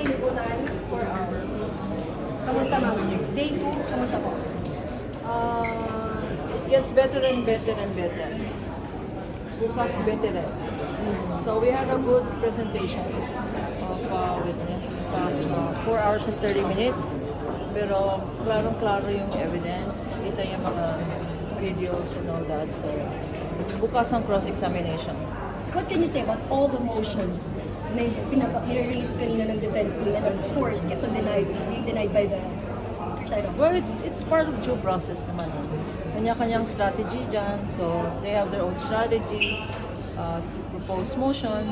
kalibutan for hours. Kamusta ma'am? Day 2, kamusta po? It gets better and better and better. Bukas better. So we had a good presentation of witness. 4 hours and 30 minutes. Pero klarong-klaro yung evidence. Kita yung mga videos and all that. So bukas ang cross-examination. What can you say about all the motions na nire-raise kanina ng defense team and of course kept on being denied by the presiding? Well, it's part of due process naman. Kanya-kanyang strategy dyan. So they have their own strategy to propose motions.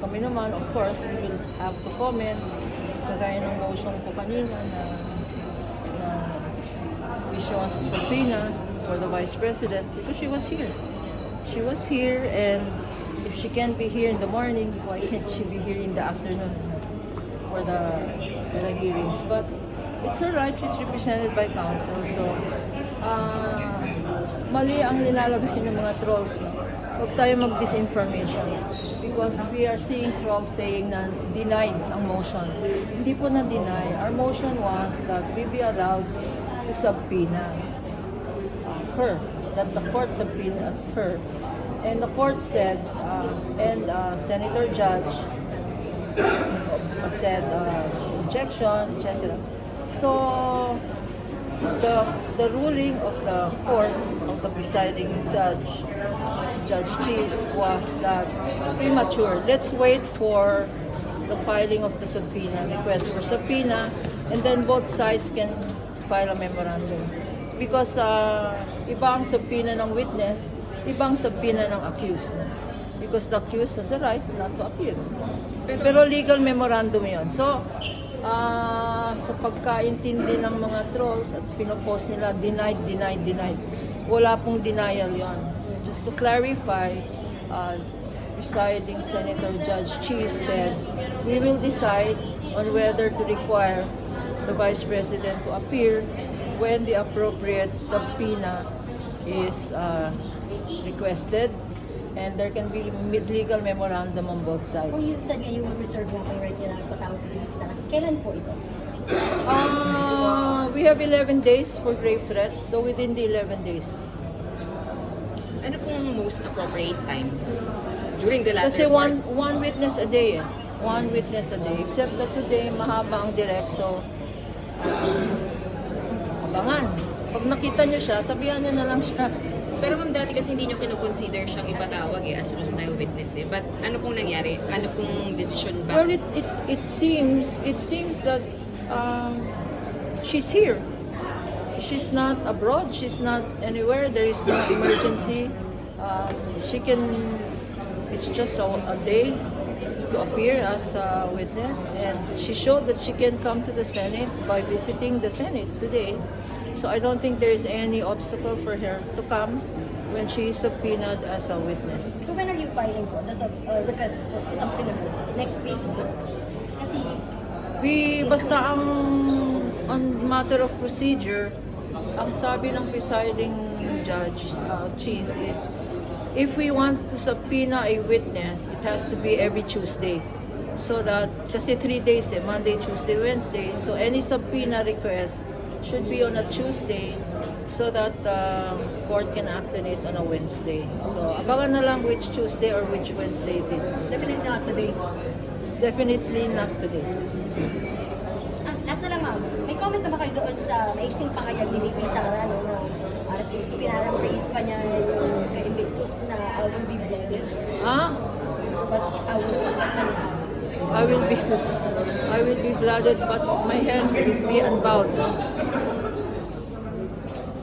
Kami naman, of course, we will have to comment. Kagaya ng motion ko kanina na issuance of subpoena for the Vice President because she was here. She was here, and if she can't be here in the morning, why can't she be here in the afternoon for the hearings? But it's her right, she's represented by counsel. So, mali ang nilalagay ng mga trolls. No? Huwag tayo mag-disinformation because we are seeing trolls saying na denied ang motion. Hindi po na-deny. Our motion was that we be allowed to subpoena her, that the court subpoenas her. And the court said, and Senator Judge said objection, etc. So the ruling of the court, of the presiding judge, Judge Cheese, was that premature. Let's wait for the filing of the subpoena, request for subpoena, and then both sides can file a memorandum. Because iba ang subpoena ng witness, ibang subpoena ng accused. Because the accused has a right not to appear. Pero legal memorandum yon. So, sa pagkaintindi ng mga trolls at pinopost nila, denied. Wala pong denial yon. Just to clarify, presiding Senator Judge Cheese said, we will decide on whether to require the Vice President to appear when the appropriate subpoena is requested, and there can be legal memorandum on both sides. Kung you said nga yung reserve nga kayo right nila patawag kasi isa na, kailan po ito? We have 11 days for grave threats, so within the 11 days. Ano pong most appropriate time during the latter Kasi part? one witness a day. One witness a day. Except that today, mahaba ang direct, so abangan. Pag nakita niyo siya, sabihan niyo na lang siya. Pero ma'am, dati kasi hindi nyo kinukonsider siyang ipatawag as hostile witness eh. But ano pong nangyari? Ano pong decision ba? Well, it seems that she's here. She's not abroad. She's not anywhere. There is no emergency. She can. It's just a day to appear as a witness, and she showed that she can come to the Senate by visiting the Senate today. So I don't think there is any obstacle for her to come when she is subpoenaed as a witness. So when are you filing po? The request for to subpoena po? Next week po? Kasi Basta on matter of procedure, ang sabi ng presiding judge, Cheese, is if we want to subpoena a witness, it has to be every Tuesday. So that, kasi 3 days Monday, Tuesday, Wednesday. So any subpoena request should be on a Tuesday so that the court can act on it on a Wednesday. So abangan na lang which Tuesday or which Wednesday it is. definitely not today. Definitely not today. Last na lang ma'am, may comment na ba kayo doon sa maiksing pahayag ni VP Sara no, na pinaraphrase pa niya yung ka-Invictus na I will be blooded? But I will be blooded, but my hand will be unbowed.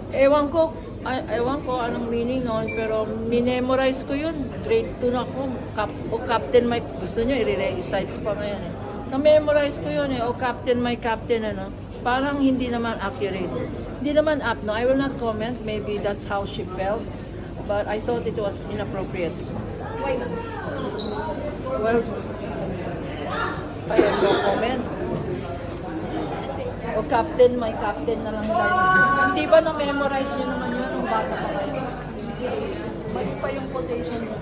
Ewan ko anong meaning noon, pero minemorize ko yun. Grade 2 na ako. Captain Mike, gusto nyo, i-recite ko pa ngayon eh. Na-memorize ko yun eh, Captain Mike, Captain, ano. Parang hindi naman accurate. Hindi naman up, no. I will not comment. Maybe that's how she felt. But I thought it was inappropriate. why ma'am? Well, I have no comment. Captain, my captain na lang tayo. Hindi ba na-memorize nyo naman yun nung bata pa kayo? Mas pa yung quotation nyo.